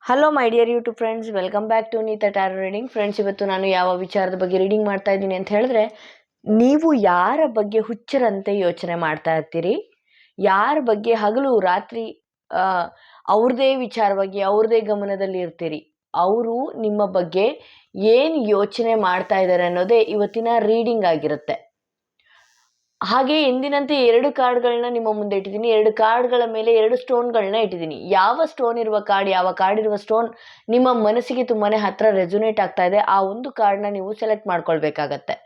Hello my dear YouTube friends, welcome back to Neeta tarot reading. Friends, ಇವತ್ತು ನಾನು ಯಾವ ವಿಚಾರದ ಬಗ್ಗೆ ರೀಡಿಂಗ್ ಮಾಡ್ತಾ ಇದ್ದೀನಿ ಅಂತ ಹೇಳಿದ್ರೆ, ನೀವು ಯಾರ ಬಗ್ಗೆ ಹುಚ್ಚರಂತೆ ಯೋಚನೆ ಮಾಡ್ತಾ ಇರ್ತೀರಿ, ಯಾರ ಬಗ್ಗೆ ಹಗಲು ರಾತ್ರಿ ಅವ್ರದೇ ವಿಚಾರವಾಗಿ ಅವ್ರದೇ ಗಮನದಲ್ಲಿ ಇರ್ತೀರಿ, ಅವರು ನಿಮ್ಮ ಬಗ್ಗೆ ಏನು ಯೋಚನೆ ಮಾಡ್ತಾ ಇದ್ದಾರೆ ಅನ್ನೋದೇ ಇವತ್ತಿನ ರೀಡಿಂಗ್ ಆಗಿರುತ್ತೆ. ಹಾಗೆ ಎಂದಿನಂತೆ 2 ಕಾರ್ಡ್ಗಳನ್ನ ನಿಮ್ಮ ಮುಂದೆ ಇಟ್ಟಿದ್ದೀನಿ. 2 ಕಾರ್ಡ್ಗಳ ಮೇಲೆ 2 ಸ್ಟೋನ್ಗಳನ್ನ ಇಟ್ಟಿದ್ದೀನಿ. ಯಾವ ಸ್ಟೋನ್ ಇರುವ ಕಾರ್ಡ್, ಯಾವ ಕಾರ್ಡ್ ಇರುವ ಸ್ಟೋನ್ ನಿಮ್ಮ ಮನಸ್ಸಿಗೆ ತುಂಬಾನೇ ಹತ್ರ ರೆಸೊನೇಟ್ ಆಗ್ತಾ ಇದೆ, ಆ ಒಂದು ಕಾರ್ಡ್ನ ನೀವು ಸೆಲೆಕ್ಟ್ ಮಾಡ್ಕೊಳ್ಬೇಕಾಗತ್ತೆ.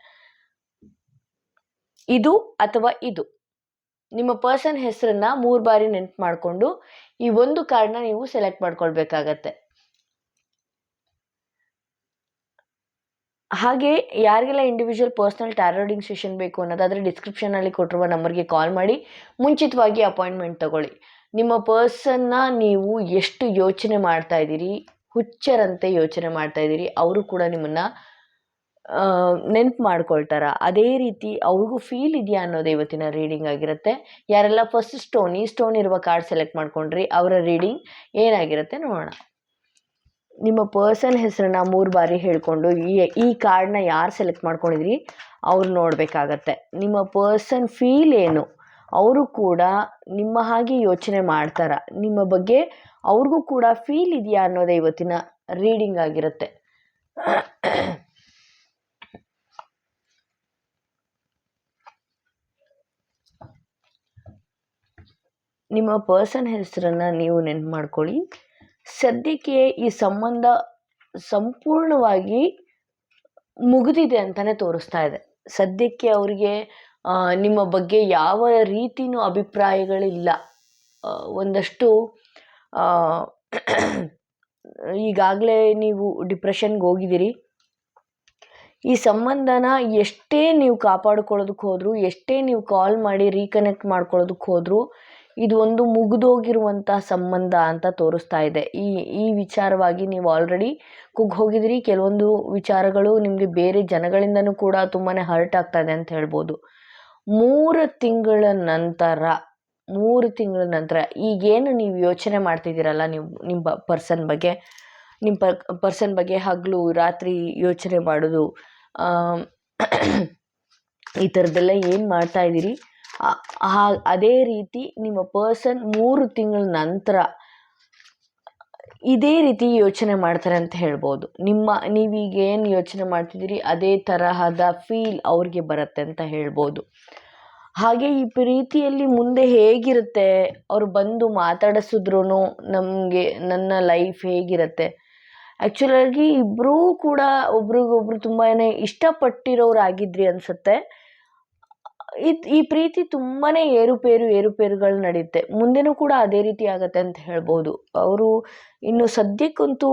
ಇದು ಅಥವಾ ಇದು, ನಿಮ್ಮ ಪರ್ಸನ್ ಹೆಸರನ್ನ 3 ಬಾರಿ ನೆನ್ಪು ಮಾಡಿಕೊಂಡು ಈ ಒಂದು ಕಾರ್ಡ್ನ ನೀವು ಸೆಲೆಕ್ಟ್ ಮಾಡ್ಕೊಳ್ಬೇಕಾಗತ್ತೆ. ಹಾಗೆ ಯಾರಿಗೆಲ್ಲ individual personal tarot reading session ಬೇಕು ಅನ್ನೋದಾದರೆ ಡಿಸ್ಕ್ರಿಪ್ಷನಲ್ಲಿ ಕೊಟ್ಟಿರುವ ನಂಬರ್ಗೆ ಕಾಲ್ ಮಾಡಿ ಮುಂಚಿತವಾಗಿ ಅಪಾಯಿಂಟ್ಮೆಂಟ್ ತಗೊಳ್ಳಿ. ನಿಮ್ಮ ಪರ್ಸನ್ನ ನೀವು ಎಷ್ಟು ಯೋಚನೆ ಮಾಡ್ತಾ ಇದ್ದೀರಿ, ಹುಚ್ಚರಂತೆ ಯೋಚನೆ ಮಾಡ್ತಾ ಇದ್ದೀರಿ, ಅವರು ಕೂಡ ನಿಮ್ಮನ್ನು ನೆನ್ಪು ಮಾಡ್ಕೊಳ್ತಾರ, ಅದೇ ರೀತಿ ಅವ್ರಿಗೂ ಫೀಲ್ ಇದೆಯಾ ಅನ್ನೋದು ಇವತ್ತಿನ ರೀಡಿಂಗ್ ಆಗಿರುತ್ತೆ. ಯಾರೆಲ್ಲ ಫಸ್ಟ್ ಸ್ಟೋನ್, ಈ ಸ್ಟೋನ್ ಇರುವ ಕಾರ್ಡ್ ಸೆಲೆಕ್ಟ್ ಮಾಡ್ಕೊಂಡ್ರಿ, ಅವರ ರೀಡಿಂಗ್ ಏನಾಗಿರುತ್ತೆ ನೋಡೋಣ. ನಿಮ್ಮ ಪರ್ಸನ್ ಹೆಸರನ್ನ 3 ಬಾರಿ ಹೇಳ್ಕೊಂಡು ಈ ಕಾರ್ಡ್ನ ಯಾರು ಸೆಲೆಕ್ಟ್ ಮಾಡ್ಕೊಂಡಿದ್ರಿ ಅವ್ರು ನೋಡಬೇಕಾಗತ್ತೆ. ನಿಮ್ಮ ಪರ್ಸನ್ ಫೀಲ್ ಏನು, ಅವರು ಕೂಡ ನಿಮ್ಮ ಹಾಗೆ ಯೋಚನೆ ಮಾಡ್ತಾರ, ನಿಮ್ಮ ಬಗ್ಗೆ ಅವ್ರಿಗೂ ಕೂಡ ಫೀಲ್ ಇದೆಯಾ ಅನ್ನೋದೇ ಇವತ್ತಿನ ರೀಡಿಂಗ್ ಆಗಿರುತ್ತೆ. ನಿಮ್ಮ ಪರ್ಸನ್ ಹೆಸರನ್ನ ನೀವು ನೆನ್ಪು ಮಾಡ್ಕೊಳ್ಳಿ. ಸದ್ಯಕ್ಕೆ ಈ ಸಂಬಂಧ ಸಂಪೂರ್ಣವಾಗಿ ಮುಗಿದಿದೆ ಅಂತಲೇ ತೋರಿಸ್ತಾ ಇದೆ. ಸದ್ಯಕ್ಕೆ ಅವರಿಗೆ ನಿಮ್ಮ ಬಗ್ಗೆ ಯಾವ ರೀತಿಯೂ ಅಭಿಪ್ರಾಯಗಳಿಲ್ಲ. ಒಂದಷ್ಟು ಈಗಾಗಲೇ ನೀವು ಡಿಪ್ರೆಷನ್ಗೆ ಹೋಗಿದ್ದೀರಿ. ಈ ಸಂಬಂಧನ ಎಷ್ಟೇ ನೀವು ಕಾಪಾಡ್ಕೊಳ್ಳೋದಕ್ಕೆ ಹೋದರೂ, ಎಷ್ಟೇ ನೀವು ಕಾಲ್ ಮಾಡಿ ರೀಕನೆಕ್ಟ್ ಮಾಡ್ಕೊಳ್ಳೋದಕ್ಕೆ ಹೋದರೂ, ಇದು ಒಂದು ಮುಗಿದೋಗಿರುವಂಥ ಸಂಬಂಧ ಅಂತ ತೋರಿಸ್ತಾ ಇದೆ. ಈ ವಿಚಾರವಾಗಿ ನೀವು ಆಲ್ರೆಡಿ ಹೋಗಿದ್ದೀರಿ. ಕೆಲವೊಂದು ವಿಚಾರಗಳು ನಿಮಗೆ ಬೇರೆ ಜನಗಳಿಂದನೂ ಕೂಡ ತುಂಬಾ ಹರ್ಟ್ ಆಗ್ತಾ ಇದೆ ಅಂತ ಹೇಳ್ಬೋದು. 3 ತಿಂಗಳ ನಂತರ ಈಗೇನು ನೀವು ಯೋಚನೆ ಮಾಡ್ತಿದ್ದೀರಲ್ಲ, ನಿಮ್ಮ ಪರ್ಸನ್ ಬಗ್ಗೆ ಹಗಲು ರಾತ್ರಿ ಯೋಚನೆ ಮಾಡೋದು, ಈ ಥರದ್ದೆಲ್ಲ ಏನು ಮಾಡ್ತಾ ಇದ್ದೀರಿ, ಅದೇ ರೀತಿ ನಿಮ್ಮ ಪರ್ಸನ್ 3 ತಿಂಗಳ ನಂತರ ಇದೇ ರೀತಿ ಯೋಚನೆ ಮಾಡ್ತಾರೆ ಅಂತ ಹೇಳ್ಬೋದು. ನೀವೀಗ ಏನು ಯೋಚನೆ ಮಾಡ್ತಿದ್ದೀರಿ ಅದೇ ತರಹದ ಫೀಲ್ ಅವ್ರಿಗೆ ಬರುತ್ತೆ ಅಂತ ಹೇಳ್ಬೋದು. ಹಾಗೆ ಈ ಪ್ರೀತಿಯಲ್ಲಿ ಮುಂದೆ ಹೇಗಿರುತ್ತೆ, ಅವ್ರು ಬಂದು ಮಾತಾಡಿಸಿದ್ರು ನನ್ನ ಲೈಫ್ ಹೇಗಿರುತ್ತೆ. ಆ್ಯಕ್ಚುಲಾಗಿ ಇಬ್ಬರೂ ಕೂಡ ಒಬ್ರಿಗೊಬ್ರು ತುಂಬಾ ಇಷ್ಟಪಟ್ಟಿರೋರಾಗಿದ್ರಿ ಅನಿಸುತ್ತೆ. ಈ ಪ್ರೀತಿ ತುಂಬಾ ಏರುಪೇರುಗಳು ನಡೆಯುತ್ತೆ. ಮುಂದೆನೂ ಕೂಡ ಅದೇ ರೀತಿ ಆಗುತ್ತೆ ಅಂತ ಹೇಳ್ಬೋದು. ಅವರು ಇನ್ನು ಸದ್ಯಕ್ಕಂತೂ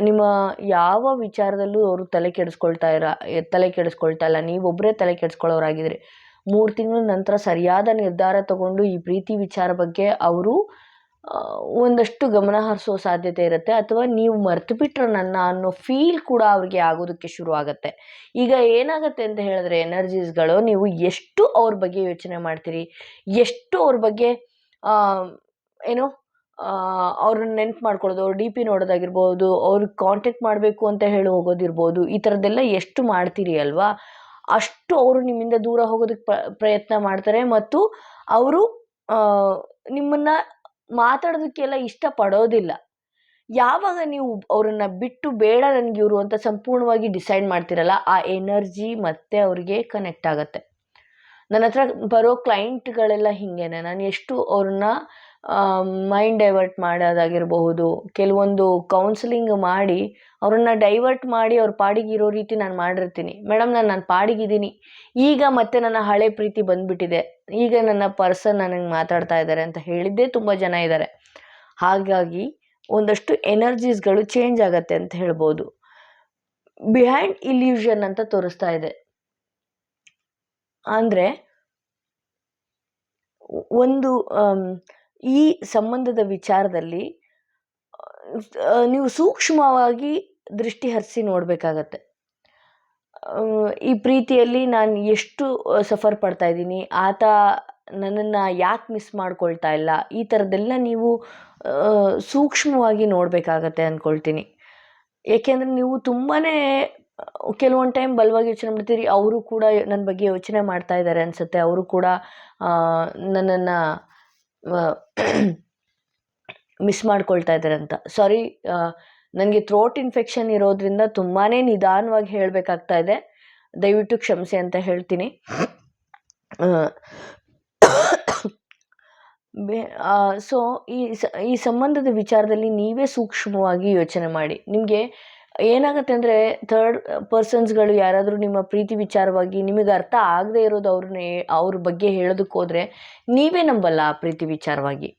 ನಿಮ್ಮ ಯಾವ ವಿಚಾರದಲ್ಲೂ ಅವರು ತಲೆ ಕೆಡಿಸ್ಕೊಳ್ತಾ ಇಲ್ಲ. ನೀವೊಬ್ಬರೇ ತಲೆ ಕೆಡಿಸ್ಕೊಳ್ಳೋರಾಗಿದ್ರಿ. 3 ತಿಂಗಳ ನಂತರ ಸರಿಯಾದ ನಿರ್ಧಾರ ತಗೊಂಡು ಈ ಪ್ರೀತಿ ವಿಚಾರ ಬಗ್ಗೆ ಅವರು ಒಂದಷ್ಟು ಗಮನ ಹರಿಸೋ ಸಾಧ್ಯತೆ ಇರುತ್ತೆ. ಅಥವಾ ನೀವು ಮರ್ತು ಬಿಟ್ರೆ ನನ್ನ ಅನ್ನೋ ಫೀಲ್ ಕೂಡ ಅವ್ರಿಗೆ ಆಗೋದಕ್ಕೆ ಶುರು ಆಗುತ್ತೆ. ಈಗ ಏನಾಗುತ್ತೆ ಅಂತ ಹೇಳಿದ್ರೆ, ಎನರ್ಜೀಸ್ಗಳು ನೀವು ಎಷ್ಟು ಅವ್ರ ಬಗ್ಗೆ ಯೋಚನೆ ಮಾಡ್ತೀರಿ, ಎಷ್ಟು ಅವ್ರ ಬಗ್ಗೆ ಅವ್ರನ್ನ ನೆನ್ಪು ಮಾಡ್ಕೊಳ್ಳೋದು, ಅವ್ರ DP ನೋಡೋದಾಗಿರ್ಬೋದು, ಅವ್ರಿಗೆ ಕಾಂಟ್ಯಾಕ್ಟ್ ಮಾಡಬೇಕು ಅಂತ ಹೇಳಿ ಹೋಗೋದಿರ್ಬೋದು, ಈ ಥರದ್ದೆಲ್ಲ ಎಷ್ಟು ಮಾಡ್ತೀರಿ ಅಲ್ವಾ, ಅಷ್ಟು ಅವರು ನಿಮ್ಮಿಂದ ದೂರ ಹೋಗೋದಕ್ಕೆ ಪ್ರಯತ್ನ ಮಾಡ್ತಾರೆ. ಮತ್ತು ಅವರು ನಿಮ್ಮನ್ನು ಮಾತಾಡೋದಕ್ಕೆಲ್ಲ ಇಷ್ಟಪಡೋದಿಲ್ಲ. ಯಾವಾಗ ನೀವು ಅವರನ್ನು ಬಿಟ್ಟು ಬೇಡ ನನಗೆ ಇವರು ಅಂತ ಸಂಪೂರ್ಣವಾಗಿ ಡಿಸೈಡ್ ಮಾಡ್ತಿರಲ್ಲ, ಆ ಎನರ್ಜಿ ಮತ್ತೆ ಅವರಿಗೆ ಕನೆಕ್ಟ್ ಆಗುತ್ತೆ. ನನ್ನ ಹತ್ರ ಬರೋ ಕ್ಲೈಂಟ್ಗಳೆಲ್ಲ ಹೀಗೇನೆ. ನಾನು ಎಷ್ಟು ಅವ್ರನ್ನ ಮೈಂಡ್ ಡೈವರ್ಟ್ ಮಾಡೋದಾಗಿರಬಹುದು, ಕೆಲವೊಂದು ಕೌನ್ಸಿಲಿಂಗ್ ಮಾಡಿ ಅವ್ರನ್ನ ಡೈವರ್ಟ್ ಮಾಡಿ ಅವ್ರ ಪಾಡಿಗಿರೋ ರೀತಿ ನಾನು ಮಾಡಿರ್ತೀನಿ. ಮೇಡಮ್, ನಾನು ಪಾಡಿಗಿದ್ದೀನಿ, ಈಗ ಮತ್ತೆ ನನ್ನ ಹಳೆ ಪ್ರೀತಿ ಬಂದುಬಿಟ್ಟಿದೆ, ಈಗ ನನ್ನ ಪರ್ಸನ್ ನನಗೆ ಮಾತಾಡ್ತಾ ಇದ್ದಾರೆ ಅಂತ ಹೇಳಿದ್ದೇ ತುಂಬ ಜನ ಇದ್ದಾರೆ. ಹಾಗಾಗಿ ಒಂದಷ್ಟು ಎನರ್ಜೀಸ್ಗಳು ಚೇಂಜ್ ಆಗತ್ತೆ ಅಂತ ಹೇಳ್ಬೋದು. ಬಿಹೈಂಡ್ ಇಲ್ಯೂಷನ್ ಅಂತ ತೋರಿಸ್ತಾ ಇದೆ. ಅಂದರೆ ಒಂದು ಈ ಸಂಬಂಧದ ವಿಚಾರದಲ್ಲಿ ನೀವು ಸೂಕ್ಷ್ಮವಾಗಿ ದೃಷ್ಟಿ ಹರಿಸಿ ನೋಡಬೇಕಾಗತ್ತೆ. ಈ ಪ್ರೀತಿಯಲ್ಲಿ ನಾನು ಎಷ್ಟು ಸಫರ್ ಪಡ್ತಾ ಇದ್ದೀನಿ, ಆತ ನನ್ನನ್ನು ಯಾಕೆ ಮಿಸ್ ಮಾಡ್ಕೊಳ್ತಾ ಇಲ್ಲ, ಈ ಥರದ್ದೆಲ್ಲ ನೀವು ಸೂಕ್ಷ್ಮವಾಗಿ ನೋಡಬೇಕಾಗತ್ತೆ ಅಂದ್ಕೊಳ್ತೀನಿ. ಏಕೆಂದರೆ ನೀವು ತುಂಬಾ ಕೆಲವೊಂದು ಟೈಮ್ ಬಲವಾಗಿ ಯೋಚನೆ ಮಾಡ್ತೀರಿ, ಅವರು ಕೂಡ ನನ್ನ ಬಗ್ಗೆ ಯೋಚನೆ ಮಾಡ್ತಾ ಇದ್ದಾರೆ ಅನಿಸುತ್ತೆ, ಅವರು ಕೂಡ ನನ್ನನ್ನು ಮಿಸ್ ಮಾಡ್ಕೊಳ್ತಾ ಇದ್ದಾರೆ ಅಂತ. ಸಾರಿ, ನನಗೆ ಥ್ರೋಟ್ ಇನ್ಫೆಕ್ಷನ್ ಇರೋದ್ರಿಂದ ತುಂಬಾ ನಿಧಾನವಾಗಿ ಹೇಳಬೇಕಾಗ್ತಾ ಇದೆ, ದಯವಿಟ್ಟು ಕ್ಷಮಿಸಿ ಅಂತ ಹೇಳ್ತೀನಿ. ಸೊ ಈ ಸಂಬಂಧದ ವಿಚಾರದಲ್ಲಿ ನೀವೇ ಸೂಕ್ಷ್ಮವಾಗಿ ಯೋಚನೆ ಮಾಡಿ. ನಿಮಗೆ ಏನಾಗುತ್ತೆ ಅಂದರೆ, ಥರ್ಡ್ ಪರ್ಸನ್ಸ್ಗಳು ಯಾರಾದರೂ ನಿಮ್ಮ ಪ್ರೀತಿ ವಿಚಾರವಾಗಿ ನಿಮಗೆ ಅರ್ಥ ಆಗದೆ ಇರೋದು ಅವ್ರ ಬಗ್ಗೆ ಹೇಳೋದಕ್ಕೆ ಹೋದರೆ ನೀವೇ ನಂಬಲ್ಲ ಆ ಪ್ರೀತಿ ವಿಚಾರವಾಗಿ.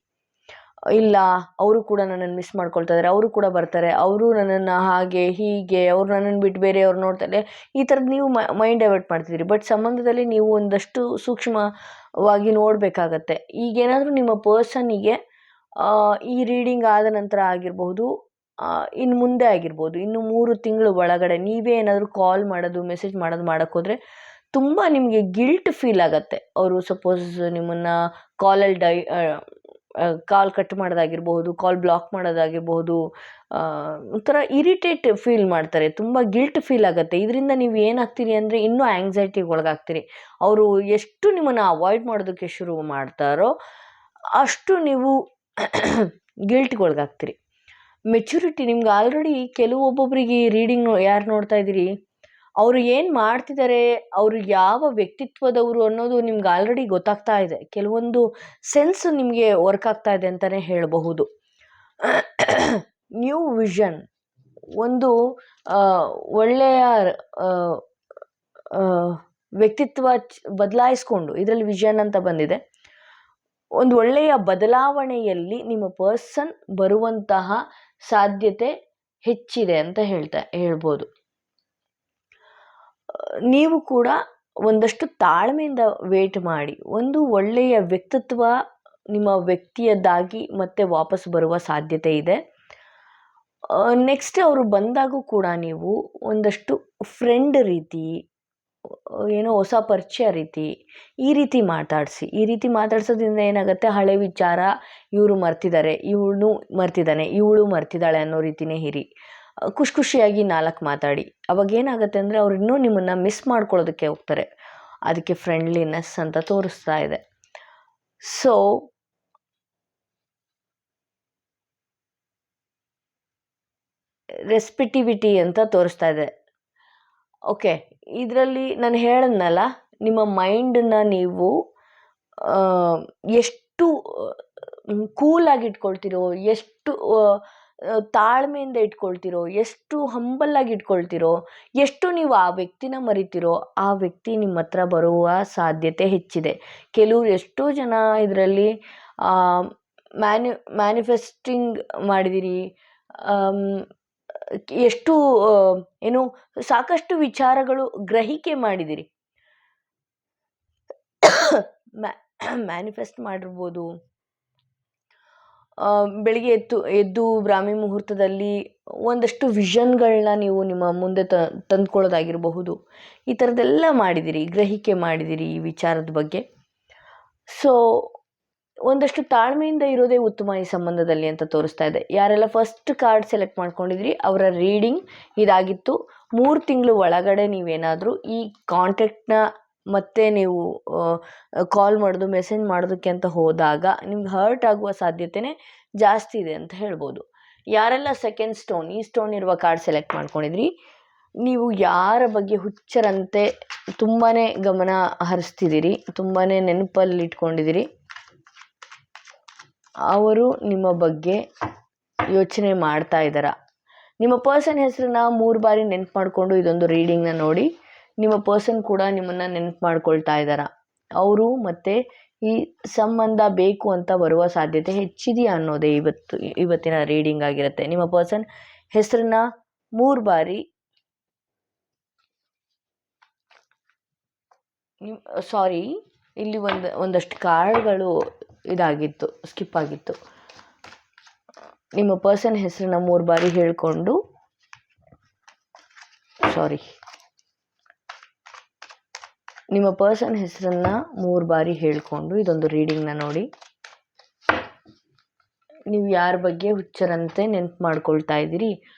ಇಲ್ಲ, ಅವರು ಕೂಡ ನನ್ನನ್ನು ಮಿಸ್ ಮಾಡ್ಕೊಳ್ತಾ ಇದ್ದಾರೆ, ಅವರು ಕೂಡ ಬರ್ತಾರೆ, ಅವರು ನನ್ನನ್ನು ಹಾಗೆ ಹೀಗೆ, ಅವ್ರು ನನ್ನನ್ನು ಬಿಟ್ಟು ಬೇರೆ ಅವ್ರು ನೋಡ್ತಾರೆ, ಈ ಥರದ್ದು ನೀವು ಮೈಂಡ್ ಡೈವರ್ಟ್ ಮಾಡ್ತಿದ್ದೀರಿ. ಬಟ್ ಸಂಬಂಧದಲ್ಲಿ ನೀವು ಒಂದಷ್ಟು ಸೂಕ್ಷ್ಮವಾಗಿ ನೋಡಬೇಕಾಗತ್ತೆ. ಈಗೇನಾದರೂ ನಿಮ್ಮ ಪರ್ಸನ್ನಿಗೆ ಈ ರೀಡಿಂಗ್ ಆದ ನಂತರ ಆಗಿರಬಹುದು, ಇನ್ನು ಮುಂದೆ ಆಗಿರ್ಬೋದು, ಇನ್ನು 3 ತಿಂಗಳು ಒಳಗಡೆ ನೀವೇ ಏನಾದರೂ ಕಾಲ್ ಮಾಡೋದು, ಮೆಸೇಜ್ ಮಾಡೋಕ್ಕೆ ಹೋದರೆ ತುಂಬ ನಿಮಗೆ ಗಿಲ್ಟ್ ಫೀಲ್ ಆಗುತ್ತೆ. ಅವರು ಸಪೋಸ್ ನಿಮ್ಮನ್ನು ಕಾಲಲ್ಲಿ ಕಾಲ್ ಕಟ್ ಮಾಡೋದಾಗಿರ್ಬೋದು, ಕಾಲ್ ಬ್ಲಾಕ್ ಮಾಡೋದಾಗಿರ್ಬೋದು, ಒಂಥರ ಇರಿಟೇಟ್ ಫೀಲ್ ಮಾಡ್ತಾರೆ, ತುಂಬ ಗಿಲ್ಟ್ ಫೀಲ್ ಆಗುತ್ತೆ. ಇದರಿಂದ ನೀವು ಏನಾಗ್ತೀರಿ ಅಂದರೆ ಇನ್ನೂ ಆ್ಯಂಗ್ಸೈಟಿಗೆ ಒಳಗಾಗ್ತೀರಿ. ಅವರು ಎಷ್ಟು ನಿಮ್ಮನ್ನು ಅವಾಯ್ಡ್ ಮಾಡೋದಕ್ಕೆ ಶುರು ಮಾಡ್ತಾರೋ ಅಷ್ಟು ನೀವು ಗಿಲ್ಟ್ಗೆ ಒಳಗಾಗ್ತೀರಿ. ಮೆಚುರಿಟಿ ನಿಮ್ಗೆ ಆಲ್ರೆಡಿ ಒಬ್ಬೊಬ್ಬರಿಗೆ ರೀಡಿಂಗ್ ಯಾರು ನೋಡ್ತಾ ಇದ್ದೀರಿ, ಅವರು ಏನು ಮಾಡ್ತಿದ್ದಾರೆ, ಅವರು ಯಾವ ವ್ಯಕ್ತಿತ್ವದವರು ಅನ್ನೋದು ನಿಮ್ಗೆ ಆಲ್ರೆಡಿ ಗೊತ್ತಾಗ್ತಾ ಇದೆ. ಕೆಲವೊಂದು ಸೆನ್ಸ್ ನಿಮಗೆ ವರ್ಕ್ ಆಗ್ತಾ ಇದೆ ಅಂತಲೇ ಹೇಳಬಹುದು. ನ್ಯೂ ವಿಷನ್, ಒಂದು ಒಳ್ಳೆಯ ವ್ಯಕ್ತಿತ್ವ ಬದಲಾಯಿಸ್ಕೊಂಡು, ಇದರಲ್ಲಿ ವಿಷನ್ ಅಂತ ಬಂದಿದೆ, ಒಂದು ಒಳ್ಳೆಯ ಬದಲಾವಣೆಯಲ್ಲಿ ನಿಮ್ಮ ಪರ್ಸನ್ ಬರುವಂತಹ ಸಾಧ್ಯತೆ ಹೆಚ್ಚಿದೆ ಅಂತ ಹೇಳ್ಬೋದು. ನೀವು ಕೂಡ ಒಂದಷ್ಟು ತಾಳ್ಮೆಯಿಂದ ವೇಟ್ ಮಾಡಿ. ಒಂದು ಒಳ್ಳೆಯ ವ್ಯಕ್ತಿತ್ವ ನಿಮ್ಮ ವ್ಯಕ್ತಿಯದ್ದಾಗಿ ಮತ್ತೆ ವಾಪಸ್ ಬರುವ ಸಾಧ್ಯತೆ ಇದೆ. ನೆಕ್ಸ್ಟ್ ಅವರು ಬಂದಾಗೂ ಕೂಡ ನೀವು ಒಂದಷ್ಟು ಫ್ರೆಂಡ್ ರೀತಿ, ಏನೋ ಹೊಸ ಪರಿಚಯ ರೀತಿ, ಈ ರೀತಿ ಮಾತಾಡಿಸಿ. ಈ ರೀತಿ ಮಾತಾಡ್ಸೋದ್ರಿಂದ ಏನಾಗುತ್ತೆ, ಹಳೆ ವಿಚಾರ ಇವರು ಮರ್ತಿದ್ದಾರೆ, ಇವಳು ಮರ್ತಿದ್ದಾನೆ, ಇವಳು ಮರ್ತಿದ್ದಾಳೆ ಅನ್ನೋ ರೀತಿಯೇ ಇರಿ. ಖುಷಿಯಾಗಿ 4 ಮಾತಾಡಿ. ಅವಾಗ ಏನಾಗುತ್ತೆ ಅಂದರೆ ಅವ್ರು ಇನ್ನೂ ನಿಮ್ಮನ್ನು ಮಿಸ್ ಮಾಡ್ಕೊಳ್ಳೋದಕ್ಕೆ ಹೋಗ್ತಾರೆ. ಅದಕ್ಕೆ ಫ್ರೆಂಡ್ಲಿನೆಸ್ ಅಂತ ತೋರಿಸ್ತಾ ಇದೆ. ಸೊ ರೆಸ್ಪಿಟಿವಿಟಿ ಅಂತ ತೋರಿಸ್ತಾ ಇದೆ. ಓಕೆ, ಇದರಲ್ಲಿ ನಾನು ಹೇಳಿದ್ನಲ್ಲ, ನಿಮ್ಮ ಮೈಂಡನ್ನು ನೀವು ಎಷ್ಟು ಕೂಲಾಗಿ ಇಟ್ಕೊಳ್ತೀರೋ, ಎಷ್ಟು ತಾಳ್ಮೆಯಿಂದ ಇಟ್ಕೊಳ್ತೀರೋ, ಎಷ್ಟು ಹಂಬಲ್ಲಾಗಿ ಇಟ್ಕೊಳ್ತೀರೋ, ಎಷ್ಟು ನೀವು ಆ ವ್ಯಕ್ತಿನ ಮರಿತೀರೋ, ಆ ವ್ಯಕ್ತಿ ನಿಮ್ಮ ಹತ್ರ ಬರುವ ಸಾಧ್ಯತೆ ಹೆಚ್ಚಿದೆ. ಕೆಲವರು ಎಷ್ಟೋ ಜನ ಇದರಲ್ಲಿ ಮ್ಯಾನಿಫೆಸ್ಟಿಂಗ್ ಮಾಡಿದಿರಿ, ಎಷ್ಟು ಏನು ಸಾಕಷ್ಟು ವಿಚಾರಗಳು ಗ್ರಹಿಕೆ ಮಾಡಿದಿರಿ, ಮ್ಯಾನಿಫೆಸ್ಟ್ ಮಾಡಿರ್ಬೋದು. ಬೆಳಿಗ್ಗೆ ಎದ್ದು ಬ್ರಾಹ್ಮಿ ಮುಹೂರ್ತದಲ್ಲಿ ಒಂದಷ್ಟು ವಿಷನ್ಗಳನ್ನ ನೀವು ನಿಮ್ಮ ಮುಂದೆ ತಂದ್ಕೊಳ್ಳೋದಾಗಿರಬಹುದು. ಈ ಥರದ್ದೆಲ್ಲ ಮಾಡಿದಿರಿ, ಗ್ರಹಿಕೆ ಮಾಡಿದಿರಿ ಈ ವಿಚಾರದ ಬಗ್ಗೆ. ಸೊ ಒಂದಷ್ಟು ತಾಳ್ಮೆಯಿಂದ ಇರೋದೇ ಉತ್ತಮ ಈ ಸಂಬಂಧದಲ್ಲಿ ಅಂತ ತೋರಿಸ್ತಾ ಇದೆ. ಯಾರೆಲ್ಲ ಫಸ್ಟ್ ಕಾರ್ಡ್ ಸೆಲೆಕ್ಟ್ ಮಾಡ್ಕೊಂಡಿದ್ರಿ ಅವರ ರೀಡಿಂಗ್ ಇದಾಗಿತ್ತು. 3 ತಿಂಗಳು ಒಳಗಡೆ ನೀವೇನಾದರೂ ಈ ಕಾಂಟ್ಯಾಕ್ಟ್ನ ಮತ್ತೆ ನೀವು ಕಾಲ್ ಮಾಡೋದು, ಮೆಸೇಜ್ ಮಾಡೋದಕ್ಕೆ ಅಂತ ಹೋದಾಗ ನಿಮ್ಗೆ ಹರ್ಟ್ ಆಗುವ ಸಾಧ್ಯತೆಯೇ ಜಾಸ್ತಿ ಇದೆ ಅಂತ ಹೇಳ್ಬೋದು. ಯಾರೆಲ್ಲ ಸೆಕೆಂಡ್ ಸ್ಟೋನ್, ಈ ಸ್ಟೋನ್ ಇರುವ ಕಾರ್ಡ್ ಸೆಲೆಕ್ಟ್ ಮಾಡ್ಕೊಂಡಿದ್ರಿ, ನೀವು ಯಾರ ಬಗ್ಗೆ ಹುಚ್ಚರಂತೆ ತುಂಬಾ ಗಮನ ಹರಿಸ್ತಿದ್ದೀರಿ, ತುಂಬಾ ನೆನಪಲ್ಲಿ ಇಟ್ಕೊಂಡಿದ್ದೀರಿ, ಅವರು ನಿಮ್ಮ ಬಗ್ಗೆ ಯೋಚನೆ ಮಾಡ್ತಾ ಇದ್ದಾರ. ನಿಮ್ಮ ಪರ್ಸನ್ ಹೆಸರನ್ನ 3 ಬಾರಿ ನೆನಪು ಮಾಡಿಕೊಂಡು ಇದೊಂದು ರೀಡಿಂಗ್ನ ನೋಡಿ. ನಿಮ್ಮ ಪರ್ಸನ್ ಕೂಡ ನಿಮ್ಮನ್ನು ನೆನಪು ಮಾಡ್ಕೊಳ್ತಾ ಇದ್ದಾರ. ಅವರು ಮತ್ತೆ ಈ ಸಂಬಂಧ ಬೇಕು ಅಂತ ಬರುವ ಸಾಧ್ಯತೆ ಹೆಚ್ಚಿದೆಯಾ ಅನ್ನೋದೇ ಇವತ್ತಿನ ರೀಡಿಂಗ್ ಆಗಿರುತ್ತೆ. ನಿಮ್ಮ ಪರ್ಸನ್ ಹೆಸರನ್ನ 3 ಬಾರಿ ಸಾರಿ, ಇಲ್ಲಿ ಒಂದಷ್ಟು ಕಾರ್ಡ್ಗಳು ಇದಾಗಿತ್ತು, ಸ್ಕಿಪ್ ಆಗಿತ್ತು. ನಿಮ್ಮ ಪರ್ಸನ್ ಹೆಸರನ್ನ 3 ಬಾರಿ ಹೇಳಿಕೊಂಡು, ನಿಮ್ಮ ಪರ್ಸನ್ ಹೆಸರನ್ನ 3 ಬಾರಿ ಹೇಳಿಕೊಂಡು ಇದೊಂದು ರೀಡಿಂಗ್ನ ನೋಡಿ. ನೀವು ಯಾರ ಬಗ್ಗೆ ಹುಚ್ಚರಂತೆ ನೆನ್ಪು ಮಾಡ್ಕೊಳ್ತಾ ಇದ್ದೀರಿ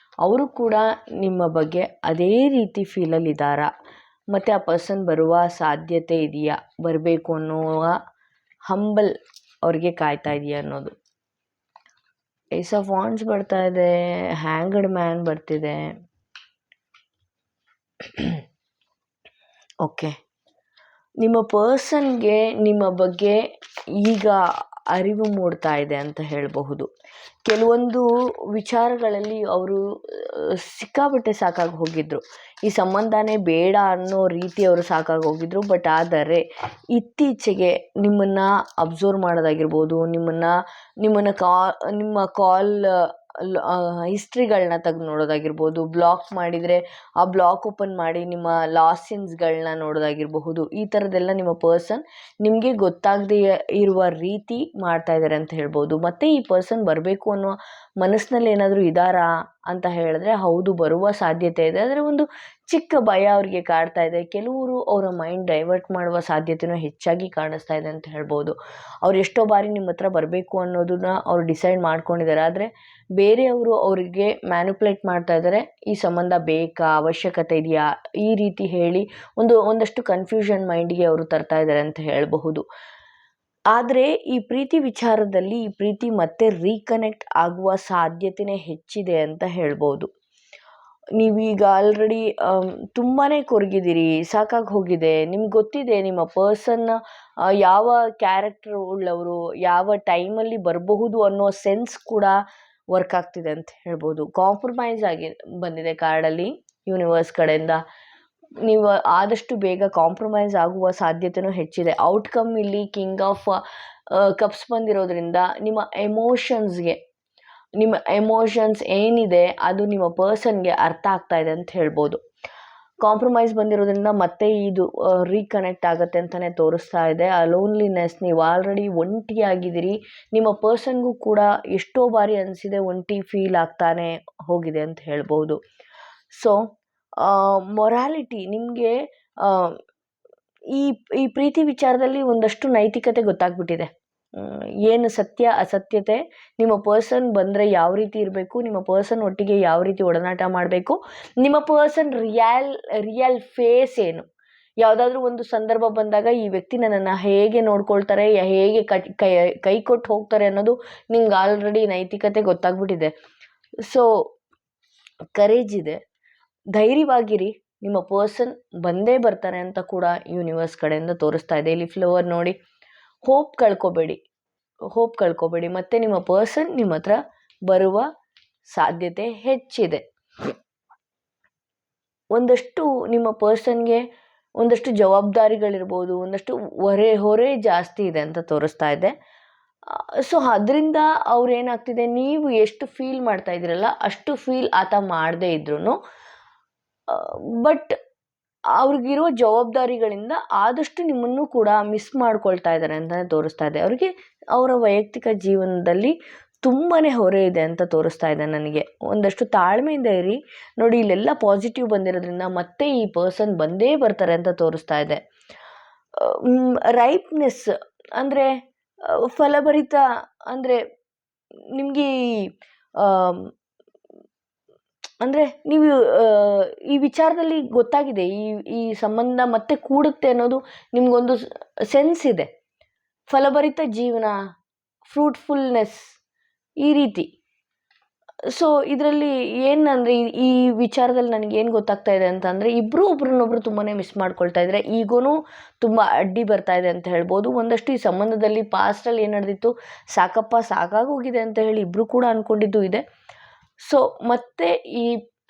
ಅವರು ಕೂಡ ನಿಮ್ಮ ಬಗ್ಗೆ ಅದೇ ರೀತಿ ಫೀಲಲ್ಲಿದ್ದಾರಾ, ಮತ್ತು ಆ ಪರ್ಸನ್ ಬರುವ ಸಾಧ್ಯತೆ ಇದೆಯಾ, ಬರಬೇಕು ಅನ್ನುವ ಹಂಬಲ್ ಅವ್ರಿಗೆ ಕಾಯ್ತಾ ಇದೆಯಾ ಅನ್ನೋದು. ಏಸ್ ಆಫ್ ವಾಂಡ್ಸ್ ಬರ್ತಾ ಇದೆ, ಹ್ಯಾಂಗ್ಡ್ ಮ್ಯಾನ್ ಬರ್ತಿದೆ. ಓಕೆ, ನಿಮ್ಮ ಪರ್ಸನ್ಗೆ ನಿಮ್ಮ ಬಗ್ಗೆ ಈಗ ಅರಿವು ಮೂಡ್ತಾ ಇದೆ ಅಂತ ಹೇಳಬಹುದು. ಕೆಲವೊಂದು ವಿಚಾರಗಳಲ್ಲಿ ಅವರು ಸಿಕ್ಕಾಪಟ್ಟೆ ಸಾಕಾಗಿ ಹೋಗಿದ್ರು, ಈ ಸಂಬಂಧನೇ ಬೇಡ ಅನ್ನೋ ರೀತಿ ಅವರು ಸಾಕಾಗಿ ಹೋಗಿದ್ರು. ಬಟ್ ಆದರೆ ಇತ್ತೀಚೆಗೆ ನಿಮ್ಮನ್ನು ಅಬ್ಸರ್ವ್ ಮಾಡೋದಾಗಿರ್ಬೋದು, ನಿಮ್ಮ ಕಾಲ್ ಹಿಸ್ಟ್ರಿಗಳನ್ನ ತೆಗೆದು ನೋಡೋದಾಗಿರ್ಬೋದು, ಬ್ಲಾಕ್ ಮಾಡಿದರೆ ಆ ಬ್ಲಾಕ್ ಓಪನ್ ಮಾಡಿ ನಿಮ್ಮ ಲಾಸಿನ್ಸ್ಗಳನ್ನ ನೋಡೋದಾಗಿರಬಹುದು. ಈ ಥರದ್ದೆಲ್ಲ ನಿಮ್ಮ ಪರ್ಸನ್ ನಿಮಗೆ ಗೊತ್ತಾಗದೇ ಇರುವ ರೀತಿ ಮಾಡ್ತಾ ಇದ್ದಾರೆ ಅಂತ ಹೇಳ್ಬೋದು. ಮತ್ತು ಈ ಪರ್ಸನ್ ಬರಬೇಕು ಅನ್ನೋ ಮನಸ್ಸಿನಲ್ಲಿ ಏನಾದರೂ ಇದ್ದಾರಾ ಅಂತ ಹೇಳಿದ್ರೆ ಹೌದು, ಬರುವ ಸಾಧ್ಯತೆ ಇದೆ. ಆದರೆ ಒಂದು ಚಿಕ್ಕ ಭಯ ಅವ್ರಿಗೆ ಕಾಡ್ತಾ ಇದೆ. ಕೆಲವರು ಅವರ ಮೈಂಡ್ ಡೈವರ್ಟ್ ಮಾಡುವ ಸಾಧ್ಯತೆಯೂ ಹೆಚ್ಚಾಗಿ ಕಾಣಿಸ್ತಾ ಇದೆ ಅಂತ ಹೇಳ್ಬೋದು. ಅವ್ರು ಎಷ್ಟೋ ಬಾರಿ ನಿಮ್ಮ ಹತ್ರ ಬರಬೇಕು ಅನ್ನೋದನ್ನ ಅವ್ರು ಡಿಸೈಡ್ ಮಾಡ್ಕೊಂಡಿದ್ದಾರೆ. ಆದರೆ ಬೇರೆಯವರು ಅವರಿಗೆ ಮ್ಯಾನಿಪುಲೇಟ್ ಮಾಡ್ತಾ ಇದ್ದಾರೆ. ಈ ಸಂಬಂಧ ಬೇಕಾ, ಅವಶ್ಯಕತೆ ಇದೆಯಾ, ಈ ರೀತಿ ಹೇಳಿ ಒಂದಷ್ಟು ಕನ್ಫ್ಯೂಷನ್ ಮೈಂಡಿಗೆ ಅವರು ತರ್ತಾ ಇದ್ದಾರೆ ಅಂತ ಹೇಳಬಹುದು. ಆದರೆ ಈ ಪ್ರೀತಿ ವಿಚಾರದಲ್ಲಿ ಈ ಪ್ರೀತಿ ಮತ್ತೆ ರೀಕನೆಕ್ಟ್ ಆಗುವ ಸಾಧ್ಯತೆಯೇ ಹೆಚ್ಚಿದೆ ಅಂತ ಹೇಳ್ಬೋದು. ನೀವೀಗ ಆಲ್ರೆಡಿ ತುಂಬಾ ಕೊರಗಿದ್ದೀರಿ, ಸಾಕಾಗಿ ಹೋಗಿದೆ. ನಿಮ್ಗೆ ಗೊತ್ತಿದೆ ನಿಮ್ಮ ಪರ್ಸನ್ ಯಾವ ಕ್ಯಾರೆಕ್ಟರ್ ಉಳ್ಳವರು, ಯಾವ ಟೈಮಲ್ಲಿ ಬರಬಹುದು ಅನ್ನೋ ಸೆನ್ಸ್ ಕೂಡ ವರ್ಕ್ ಆಗ್ತಿದೆ ಅಂತ ಹೇಳ್ಬೋದು. ಕಾಂಪ್ರಮೈಸ್ ಆಗಿ ಬಂದಿದೆ ಕಾರ್ಡಲ್ಲಿ ಯೂನಿವರ್ಸ್ ಕಡೆಯಿಂದ. ನೀವು ಆದಷ್ಟು ಬೇಗ ಕಾಂಪ್ರಮೈಸ್ ಆಗುವ ಸಾಧ್ಯತೆಯೂ ಹೆಚ್ಚಿದೆ. ಔಟ್ಕಮ್ ಇಲ್ಲಿ ಕಿಂಗ್ ಆಫ್ ಕಪ್ಸ್ ಬಂದಿರೋದ್ರಿಂದ ನಿಮ್ಮ ಎಮೋಷನ್ಸ್ ಏನಿದೆ ಅದು ನಿಮ್ಮ ಪರ್ಸನ್ಗೆ ಅರ್ಥ ಆಗ್ತಾ ಇದೆ ಅಂತ ಹೇಳ್ಬೋದು. ಕಾಂಪ್ರಮೈಸ್ ಬಂದಿರೋದ್ರಿಂದ ಮತ್ತೆ ಇದು ರೀಕನೆಕ್ಟ್ ಆಗುತ್ತೆ ಅಂತಲೇ ತೋರಿಸ್ತಾ ಇದೆ. ಆ ಲೋನ್ಲಿನೆಸ್, ನೀವು ಆಲ್ರೆಡಿ ಒಂಟಿಯಾಗಿದ್ದೀರಿ. ನಿಮ್ಮ ಪರ್ಸನ್ಗೂ ಕೂಡ ಎಷ್ಟೋ ಬಾರಿ ಅನಿಸಿದೆ ಒಂಟಿ ಫೀಲ್ ಆಗ್ತಾನೆ ಹೋಗಿದೆ ಅಂತ ಹೇಳ್ಬೋದು. ಸೊ ಮೊರಾಲಿಟಿ ನಿಮಗೆ ಈ ಪ್ರೀತಿ ವಿಚಾರದಲ್ಲಿ ಒಂದಷ್ಟು ನೈತಿಕತೆ ಗೊತ್ತಾಗ್ಬಿಟ್ಟಿದೆ. ಏನು ಸತ್ಯ ಅಸತ್ಯತೆ, ನಿಮ್ಮ ಪರ್ಸನ್ ಬಂದರೆ ಯಾವ ರೀತಿ ಇರಬೇಕು, ನಿಮ್ಮ ಪರ್ಸನ್ ಒಟ್ಟಿಗೆ ಯಾವ ರೀತಿ ಒಡನಾಟ ಮಾಡಬೇಕು, ನಿಮ್ಮ ಪರ್ಸನ್ ರಿಯಲ್ ಫೇಸ್ ಏನು. ಯಾವುದಾದ್ರೂ ಒಂದು ಸಂದರ್ಭ ಬಂದಾಗ ಈ ವ್ಯಕ್ತಿ ನನ್ನನ್ನು ಹೇಗೆ ನೋಡ್ಕೊಳ್ತಾರೆ, ಹೇಗೆ ಕೈ ಕೊಟ್ಟು ಹೋಗ್ತಾರೆ ಅನ್ನೋದು ನಿಮ್ಗೆ ಆಲ್ರೆಡಿ ನೈತಿಕತೆ ಗೊತ್ತಾಗ್ಬಿಟ್ಟಿದೆ. ಸೊ ಕರೇಜ್ ಇದೆ, ಧೈರ್ಯವಾಗಿರಿ. ನಿಮ್ಮ ಪರ್ಸನ್ ಬಂದೇ ಬರ್ತಾರೆ ಅಂತ ಕೂಡ ಯೂನಿವರ್ಸ್ ಕಡೆಯಿಂದ ತೋರಿಸ್ತಾ ಇದೆ. ಇಲ್ಲಿ ಫ್ಲವರ್ ನೋಡಿ, ಹೋಪ್ ಕಳ್ಕೊಬೇಡಿ. ಮತ್ತು ನಿಮ್ಮ ಪರ್ಸನ್ ನಿಮ್ಮ ಹತ್ರ ಬರುವ ಸಾಧ್ಯತೆ ಹೆಚ್ಚಿದೆ. ಒಂದಷ್ಟು ನಿಮ್ಮ ಪರ್ಸನ್ಗೆ ಒಂದಷ್ಟು ಜವಾಬ್ದಾರಿಗಳಿರ್ಬೋದು, ಒಂದಷ್ಟು ಹೊರೆ ಜಾಸ್ತಿ ಇದೆ ಅಂತ ತೋರಿಸ್ತಾ ಇದೆ. ಸೊ ಅದರಿಂದ ಅವ್ರೇನಾಗ್ತಿದೆ, ನೀವು ಎಷ್ಟು ಫೀಲ್ ಮಾಡ್ತಾ ಇದ್ದೀರಲ್ಲ ಅಷ್ಟು ಫೀಲ್ ಆತ ಮಾಡದೇ ಇದ್ರೂ ಬಟ್ ಅವ್ರಿಗಿರೋ ಜವಾಬ್ದಾರಿಗಳಿಂದ ಆದಷ್ಟು ನಿಮ್ಮನ್ನು ಕೂಡ ಮಿಸ್ ಮಾಡ್ಕೊಳ್ತಾ ಇದ್ದಾರೆ ಅಂತಲೇ ತೋರಿಸ್ತಾ ಇದೆ. ಅವರಿಗೆ ಅವರ ವೈಯಕ್ತಿಕ ಜೀವನದಲ್ಲಿ ತುಂಬಾ ಹೊರೆ ಇದೆ ಅಂತ ತೋರಿಸ್ತಾ ಇದೆ ನನಗೆ. ಒಂದಷ್ಟು ತಾಳ್ಮೆಯಿಂದ ಇರಿ. ನೋಡಿ, ಇಲ್ಲೆಲ್ಲ ಪಾಸಿಟಿವ್ ಬಂದಿರೋದ್ರಿಂದ ಮತ್ತೆ ಈ ಪರ್ಸನ್ ಬಂದೇ ಬರ್ತಾರೆ ಅಂತ ತೋರಿಸ್ತಾ ಇದೆ. ರೈಪ್ನೆಸ್ ಅಂದರೆ ಫಲಭರಿತ, ಅಂದರೆ ನಿಮಗೆ ಅಂದರೆ ನೀವು ಈ ವಿಚಾರದಲ್ಲಿ ಗೊತ್ತಾಗಿದೆ, ಈ ಸಂಬಂಧ ಮತ್ತೆ ಕೂಡುತ್ತೆ ಅನ್ನೋದು ನಿಮಗೊಂದು ಸೆನ್ಸ್ ಇದೆ. ಫಲಭರಿತ ಜೀವನ, ಫ್ರೂಟ್ಫುಲ್ನೆಸ್, ಈ ರೀತಿ. ಸೊ ಇದರಲ್ಲಿ ಏನಂದರೆ ಈ ವಿಚಾರದಲ್ಲಿ ನನಗೇನು ಗೊತ್ತಾಗ್ತಾ ಇದೆ ಅಂತಂದರೆ, ಇಬ್ಬರು ಒಬ್ರನ್ನೊಬ್ರು ತುಂಬಾ ಮಿಸ್ ಮಾಡ್ಕೊಳ್ತಾ ಇದ್ದಾರೆ. ಈಗೋನು ತುಂಬ ಅಡ್ಡಿ ಬರ್ತಾ ಇದೆ ಅಂತ ಹೇಳ್ಬೋದು. ಒಂದಷ್ಟು ಈ ಸಂಬಂಧದಲ್ಲಿ ಪಾಸ್ಟಲ್ಲಿ ಏನು ನಡೆದಿತ್ತು, ಸಾಕಾಗೋಗಿದೆ ಅಂತ ಹೇಳಿ ಇಬ್ಬರು ಕೂಡ ಅಂದ್ಕೊಂಡಿದ್ದು ಇದೆ. ಸೊ ಮತ್ತೆ ಈ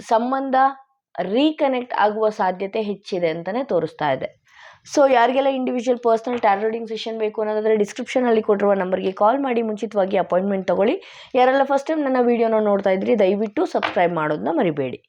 ಸಂಬಂಧ ರೀಕನೆಕ್ಟ್ ಆಗುವ ಸಾಧ್ಯತೆ ಹೆಚ್ಚಿದೆ ಅಂತಲೇ ತೋರಿಸ್ತಾ ಇದೆ. ಸೊ ಯಾರಿಗೆಲ್ಲ individual personal tarot reading session ಬೇಕು ಅನ್ನೋದಾದರೆ ಡಿಸ್ಕ್ರಿಪ್ಷನಲ್ಲಿ ಕೊಟ್ಟಿರುವ ನಂಬರ್ಗೆ ಕಾಲ್ ಮಾಡಿ ಮುಂಚಿತವಾಗಿ ಅಪಾಯಿಂಟ್ಮೆಂಟ್ ತೊಗೊಳ್ಳಿ. ಯಾರೆಲ್ಲ ಫಸ್ಟ್ ಟೈಮ್ ನನ್ನ ವೀಡಿಯೋನ ನೋಡ್ತಾ ಇದ್ರಿ ದಯವಿಟ್ಟು ಸಬ್ಸ್ಕ್ರೈಬ್ ಮಾಡೋದನ್ನ ಮರಿಬೇಡಿ.